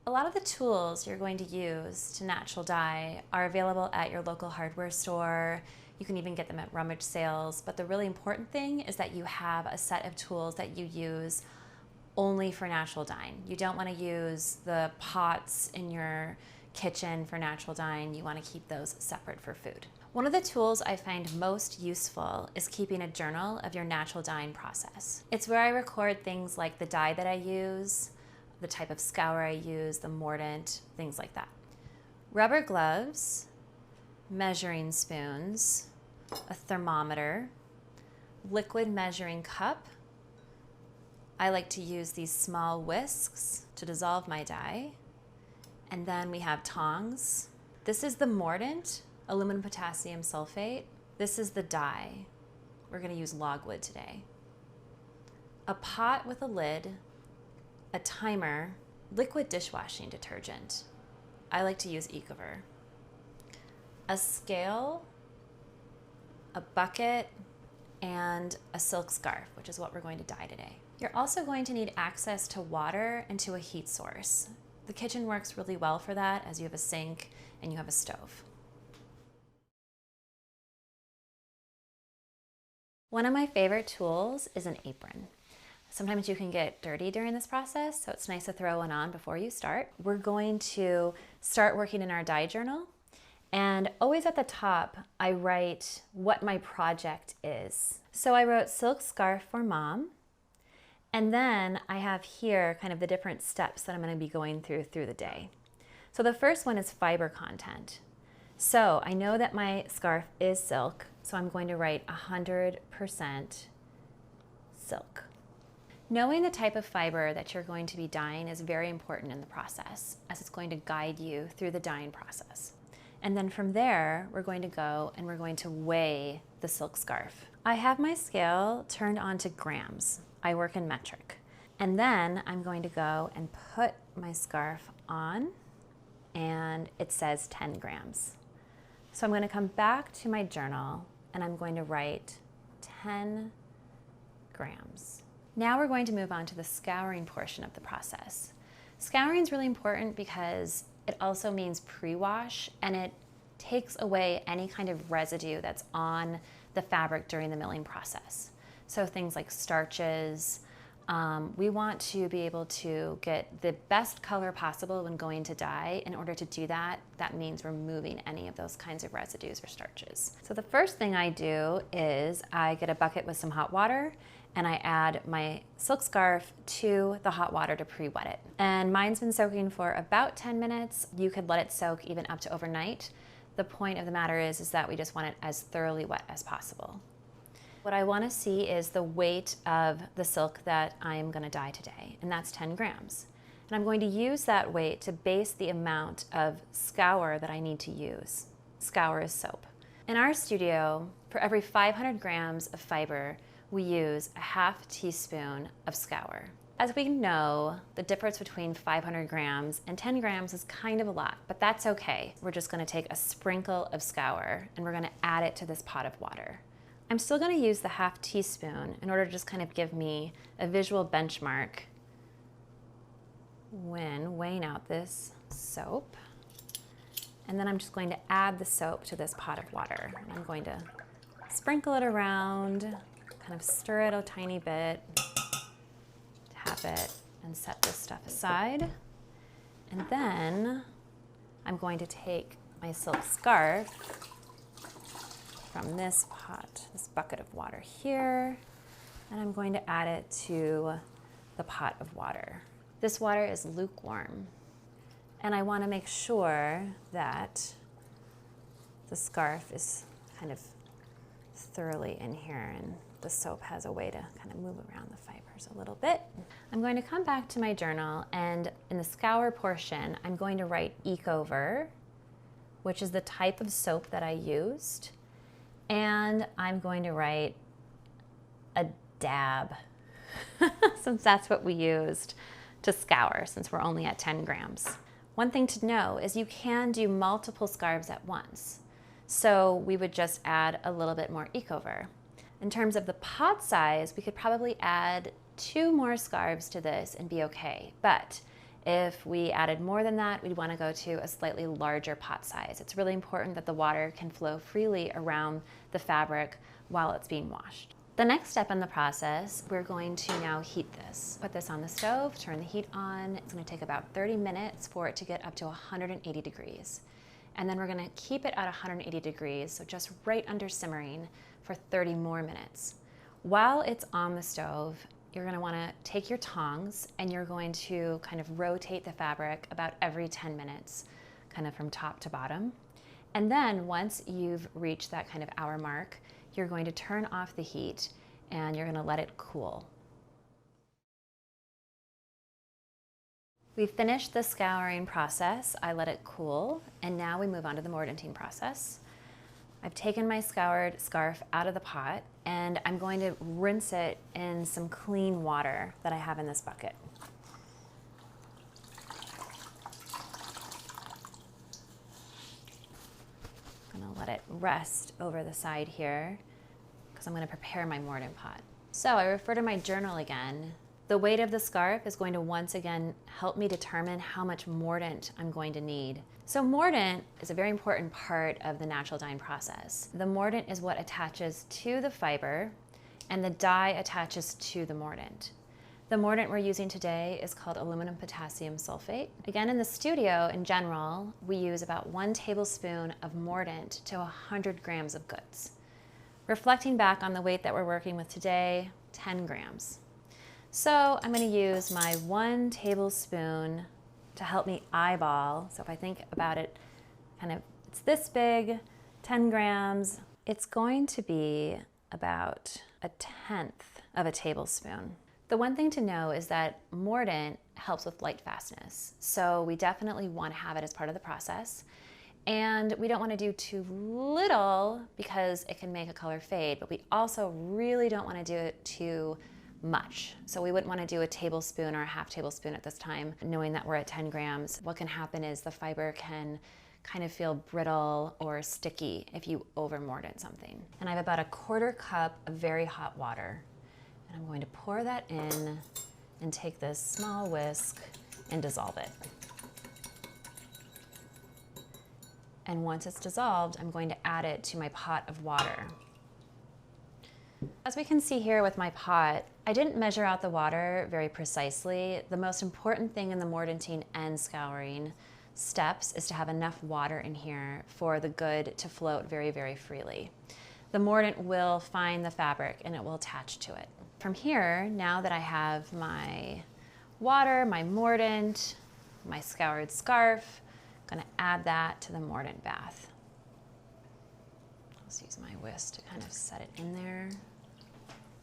A lot of the tools you're going to use to natural dye are available at your local hardware store. You can even get them at rummage sales, but the really important thing is that you have a set of tools that you use only for natural dyeing. You don't want to use the pots in your kitchen for natural dyeing. You want to keep those separate for food. One of the tools I find most useful is keeping a journal of your natural dyeing process. It's where I record things like the dye that I use, the type of scour I use, the mordant, things like that. Rubber gloves, measuring spoons, a thermometer, liquid measuring cup. I like to use these small whisks to dissolve my dye. And then we have tongs. This is the mordant, aluminum potassium sulfate. This is the dye. We're going to use logwood today. A pot with a lid, a timer, liquid dishwashing detergent. I like to use Ecover. A scale, a bucket, and a silk scarf, which is what we're going to dye today. You're also going to need access to water and to a heat source. The kitchen works really well for that, as you have a sink and you have a stove. One of my favorite tools is an apron. Sometimes you can get dirty during this process, so it's nice to throw one on before you start. We're going to start working in our dye journal, and always at the top, I write what my project is. So I wrote silk scarf for mom, and then I have here kind of the different steps that I'm going to be going through the day. So the first one is fiber content. So I know that my scarf is silk, so I'm going to write 100% silk. Knowing the type of fiber that you're going to be dyeing is very important in the process, as it's going to guide you through the dyeing process. And then from there, we're going to go and we're going to weigh the silk scarf. I have my scale turned on to grams. I work in metric. And then I'm going to go and put my scarf on, and it says 10 grams. So I'm going to come back to my journal and I'm going to write 10 grams. Now we're going to move on to the scouring portion of the process. Scouring is really important because it also means pre-wash, and it takes away any kind of residue that's on the fabric during the milling process. So things like starches, we want to be able to get the best color possible when going to dye. In order to do that, that means removing any of those kinds of residues or starches. So the first thing I do is I get a bucket with some hot water and I add my silk scarf to the hot water to pre-wet it. And mine's been soaking for about 10 minutes. You could let it soak even up to overnight. The point of the matter is that we just want it as thoroughly wet as possible. What I want to see is the weight of the silk that I am going to dye today, and that's 10 grams. And I'm going to use that weight to base the amount of scour that I need to use. Scour is soap. In our studio, for every 500 grams of fiber, we use a half teaspoon of scour. As we know, the difference between 500 grams and 10 grams is kind of a lot, but that's okay. We're just going to take a sprinkle of scour and we're going to add it to this pot of water. I'm still going to use the half teaspoon in order to just kind of give me a visual benchmark when weighing out this soap. And then I'm just going to add the soap to this pot of water. I'm going to sprinkle it around, kind of stir it a tiny bit, tap it, and set this stuff aside. And then I'm going to take my silk scarf from this pot, this bucket of water here, and I'm going to add it to the pot of water. This water is lukewarm, and I want to make sure that the scarf is kind of thoroughly in here and the soap has a way to kind of move around the fibers a little bit. I'm going to come back to my journal, and in the scour portion, I'm going to write Ecover, which is the type of soap that I used, and I'm going to write a dab, since that's what we used to scour, since we're only at 10 grams. One thing to know is you can do multiple scarves at once. So we would just add a little bit more Ecover. In terms of the pot size, we could probably add 2 more scarves to this and be okay. But If we added more than that, we'd want to go to a slightly larger pot size. It's really important that the water can flow freely around the fabric while it's being washed. The next step in the process, we're going to now heat this. Put this on the stove, turn the heat on. It's going to take about 30 minutes for it to get up to 180 degrees. And then we're going to keep it at 180 degrees, so just right under simmering for 30 more minutes. While it's on the stove, you're going to want to take your tongs and you're going to kind of rotate the fabric about every 10 minutes, kind of from top to bottom. And then once you've reached that kind of hour mark, you're going to turn off the heat and you're going to let it cool. We've finished the scouring process. I let it cool, and now we move on to the mordanting process. I've taken my scoured scarf out of the pot and I'm going to rinse it in some clean water that I have in this bucket. I'm going to let it rest over the side here because I'm going to prepare my mordant pot. So I refer to my journal again. The weight of the scarf is going to once again help me determine how much mordant I'm going to need. So mordant is a very important part of the natural dyeing process. The mordant is what attaches to the fiber and the dye attaches to the mordant. The mordant we're using today is called aluminum potassium sulfate. Again, in the studio in general, we use about 1 tablespoon of mordant to 100 grams of goods. Reflecting back on the weight that we're working with today, 10 grams. So I'm going to use my 1 tablespoon to help me eyeball. So if I think about it, kind of, it's this big, 10 grams. It's going to be about 1/10 of a tablespoon. The one thing to know is that mordant helps with light fastness. So we definitely want to have it as part of the process. And we don't want to do too little because it can make a color fade, but we also really don't want to do it too much. So we wouldn't want to do a tablespoon or a half tablespoon at this time, knowing that we're at 10 grams. What can happen is the fiber can kind of feel brittle or sticky if you over mordant something. And I have about 1/4 cup of very hot water. And I'm going to pour that in and take this small whisk and dissolve it. And once it's dissolved, I'm going to add it to my pot of water. As we can see here with my pot, I didn't measure out the water very precisely. The most important thing in the mordanting and scouring steps is to have enough water in here for the good to float very, very freely. The mordant will find the fabric and it will attach to it. From here, now that I have my water, my mordant, my scoured scarf, I'm going to add that to the mordant bath. Let's use my whisk to kind of set it in there.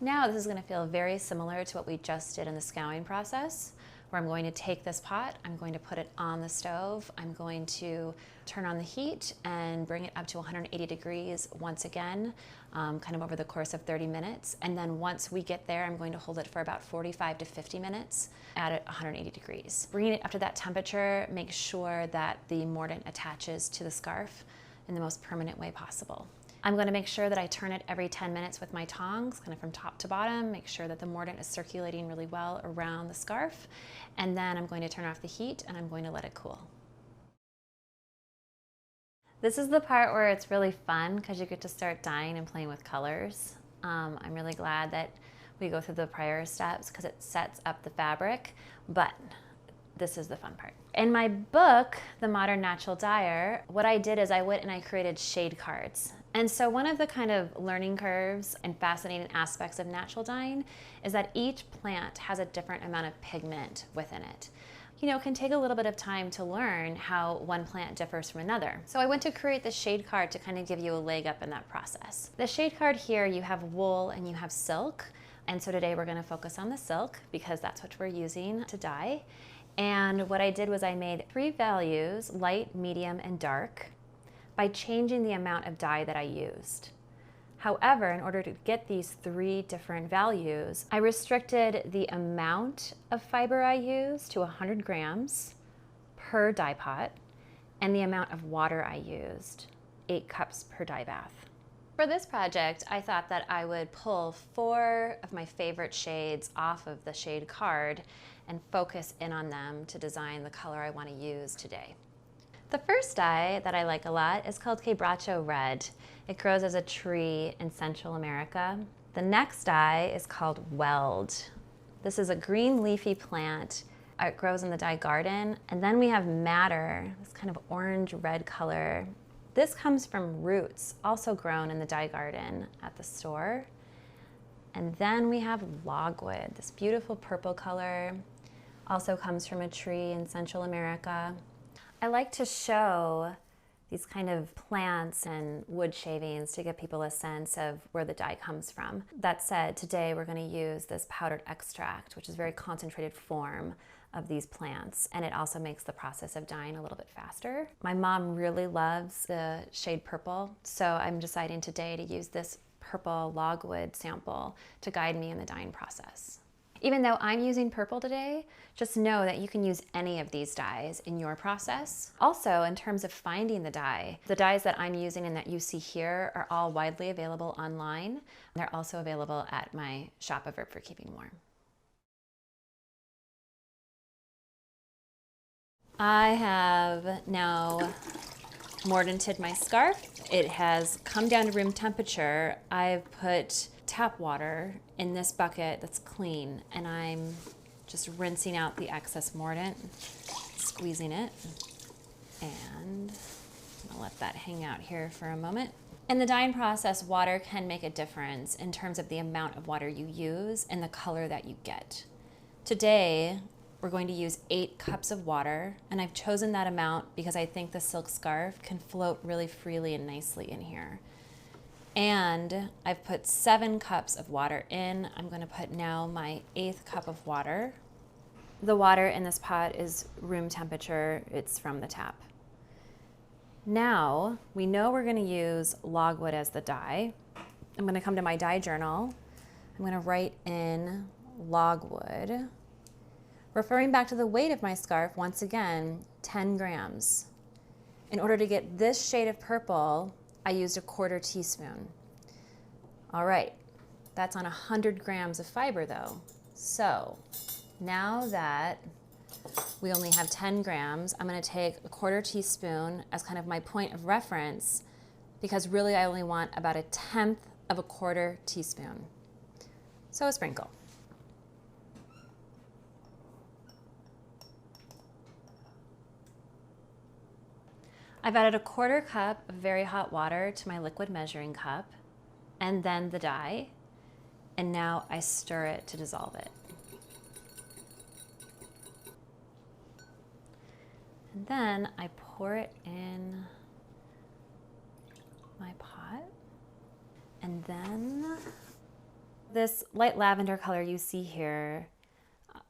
Now this is going to feel very similar to what we just did in the scouring process, where I'm going to take this pot, I'm going to put it on the stove, I'm going to turn on the heat and bring it up to 180 degrees once again, kind of over the course of 30 minutes. And then once we get there, I'm going to hold it for about 45 to 50 minutes at 180 degrees. Bringing it up to that temperature makes sure that the mordant attaches to the scarf in the most permanent way possible. I'm going to make sure that I turn it every 10 minutes with my tongs, kind of from top to bottom, make sure that the mordant is circulating really well around the scarf. And then I'm going to turn off the heat and I'm going to let it cool. This is the part where it's really fun because you get to start dyeing and playing with colors. I'm really glad that we go through the prior steps because it sets up the fabric, but this is the fun part. In my book, The Modern Natural Dyer, what I did is I went and I created shade cards. And so one of the kind of learning curves and fascinating aspects of natural dyeing is that each plant has a different amount of pigment within it. You know, it can take a little bit of time to learn how one plant differs from another. So I went to create the shade card to kind of give you a leg up in that process. The shade card here, you have wool and you have silk. And so today we're going to focus on the silk because that's what we're using to dye. And what I did was I made 3 values, light, medium, and dark, by changing the amount of dye that I used. However, in order to get these 3 different values, I restricted the amount of fiber I used to 100 grams per dye pot, and the amount of water I used, 8 cups per dye bath. For this project, I thought that I would pull 4 of my favorite shades off of the shade card and focus in on them to design the color I want to use today. The first dye that I like a lot is called Quebracho Red. It grows as a tree in Central America. The next dye is called Weld. This is a green leafy plant. It grows in the dye garden. And then we have Madder, this kind of orange-red color. This comes from roots, also grown in the dye garden at the store. And then we have Logwood, this beautiful purple color, also comes from a tree in Central America. I like to show these kind of plants and wood shavings to give people a sense of where the dye comes from. That said, today we're going to use this powdered extract, which is a very concentrated form of these plants, and it also makes the process of dyeing a little bit faster. My mom really loves the shade purple, so I'm deciding today to use this purple logwood sample to guide me in the dyeing process. Even though I'm using purple today, just know that you can use any of these dyes in your process. Also, in terms of finding the dyes that I'm using and that you see here are all widely available online. They're also available at my shop, A Verb for Keeping Warm. I have now mordanted my scarf. It has come down to room temperature. I've put tap water in this bucket that's clean, and I'm just rinsing out the excess mordant, squeezing it, and I'll let that hang out here for a moment. In the dyeing process, water can make a difference in terms of the amount of water you use and the color that you get. Today, we're going to use 8 cups of water, and I've chosen that amount because I think the silk scarf can float really freely and nicely in here. And I've put 7 cups of water in. I'm going to put now my 8th cup of water. The water in this pot is room temperature. It's from the tap. Now, we know we're going to use logwood as the dye. I'm going to come to my dye journal. I'm going to write in logwood. Referring back to the weight of my scarf, once again, 10 grams. In order to get this shade of purple, I used a 1/4 teaspoon. All right, that's on 100 grams of fiber though. So now that we only have 10 grams, I'm gonna take a 1/4 teaspoon as kind of my point of reference, because really I only want about 1/10 of a 1/4 teaspoon. So a sprinkle. I've added a 1/4 cup of very hot water to my liquid measuring cup, and then the dye, and now I stir it to dissolve it. And then I pour it in my pot, and then this light lavender color you see here,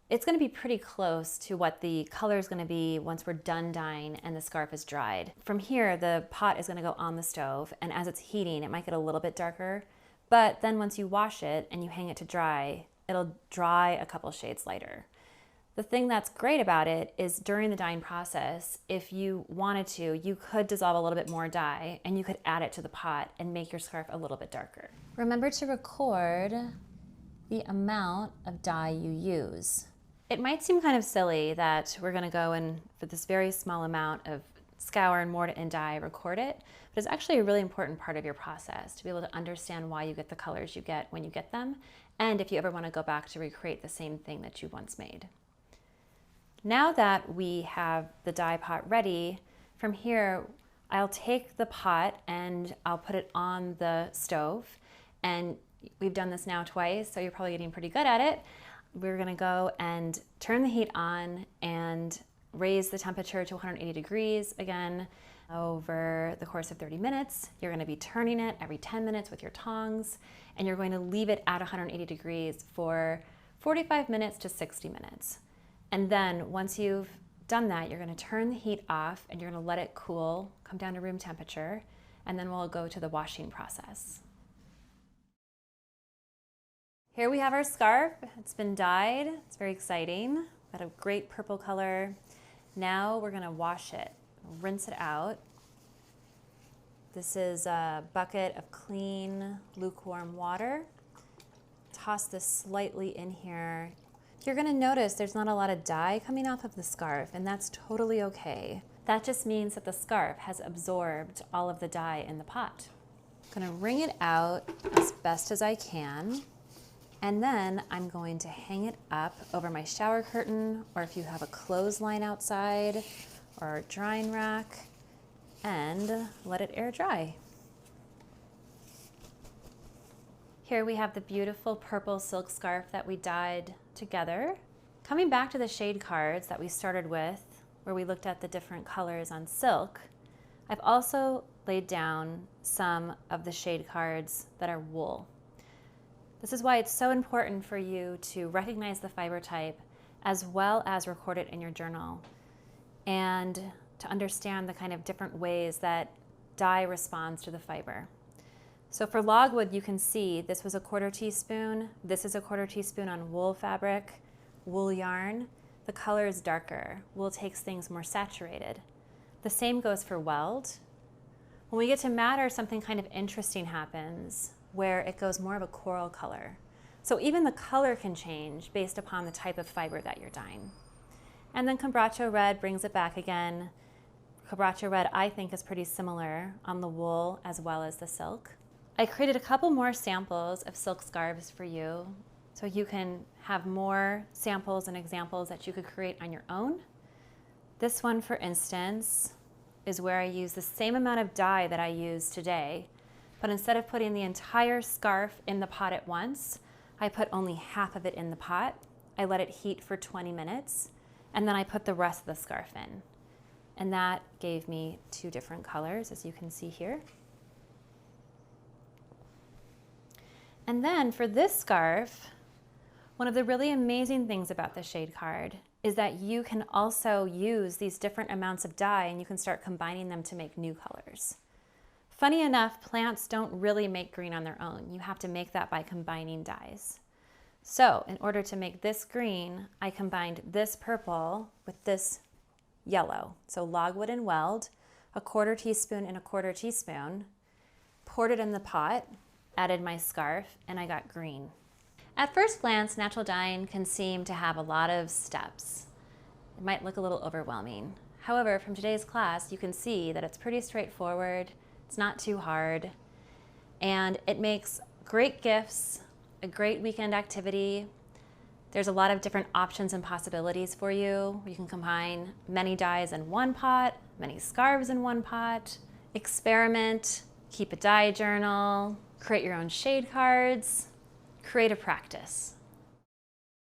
it's going to be pretty close to what the color is going to be once we're done dyeing and the scarf is dried. From here, the pot is going to go on the stove, and as it's heating, it might get a little bit darker, but then once you wash it and you hang it to dry, it'll dry a couple shades lighter. The thing that's great about it is during the dyeing process, if you wanted to, you could dissolve a little bit more dye and you could add it to the pot and make your scarf a little bit darker. Remember to record the amount of dye you use. It might seem kind of silly that we're going to go and, for this very small amount of scour and mordant and dye, record it, but it's actually a really important part of your process to be able to understand why you get the colors you get when you get them, and if you ever want to go back to recreate the same thing that you once made. Now that we have the dye pot ready, from here I'll take the pot and I'll put it on the stove, and we've done this now twice, so you're probably getting pretty good at it. We're gonna go and turn the heat on and raise the temperature to 180 degrees again over the course of 30 minutes. You're gonna be turning it every 10 minutes with your tongs, and you're going to leave it at 180 degrees for 45 minutes to 60 minutes. And then once you've done that, you're gonna turn the heat off and you're gonna let it cool, come down to room temperature, and then we'll go to the washing process. Here we have our scarf. It's been dyed. It's very exciting. Got a great purple color. Now we're gonna wash it, rinse it out. This is a bucket of clean, lukewarm water. Toss this slightly in here. You're gonna notice there's not a lot of dye coming off of the scarf, and that's totally okay. That just means that the scarf has absorbed all of the dye in the pot. I'm gonna wring it out as best as I can, and then I'm going to hang it up over my shower curtain, or if you have a clothesline outside, or a drying rack, and let it air dry. Here we have the beautiful purple silk scarf that we dyed together. Coming back to the shade cards that we started with, where we looked at the different colors on silk, I've also laid down some of the shade cards that are wool. This is why it's so important for you to recognize the fiber type as well as record it in your journal, and to understand the kind of different ways that dye responds to the fiber. So for logwood, you can see this was a 1/4 teaspoon. This is a 1/4 teaspoon on wool fabric, wool yarn. The color is darker. Wool takes things more saturated. The same goes for weld. When we get to madder, something kind of interesting happens where it goes more of a coral color. So even the color can change based upon the type of fiber that you're dyeing. And then Quebracho Red brings it back again. Quebracho Red, I think, is pretty similar on the wool as well as the silk. I created a couple more samples of silk scarves for you, so you can have more samples and examples that you could create on your own. This one, for instance, is where I use the same amount of dye that I used today, but instead of putting the entire scarf in the pot at once, I put only half of it in the pot. I let it heat for 20 minutes, and then I put the rest of the scarf in. And that gave me 2 different colors, as you can see here. And then for this scarf, one of the really amazing things about the shade card is that you can also use these different amounts of dye and you can start combining them to make new colors. Funny enough, plants don't really make green on their own. You have to make that by combining dyes. So in order to make this green, I combined this purple with this yellow. So logwood and weld, a 1/4 teaspoon and a 1/4 teaspoon, poured it in the pot, added my scarf, and I got green. At first glance, natural dyeing can seem to have a lot of steps. It might look a little overwhelming. However, from today's class, you can see that it's pretty straightforward, it's not too hard, and it makes great gifts, a great weekend activity. There's a lot of different options and possibilities for you. You can combine many dyes in one pot, many scarves in one pot, experiment, keep a dye journal, create your own shade cards, create a practice.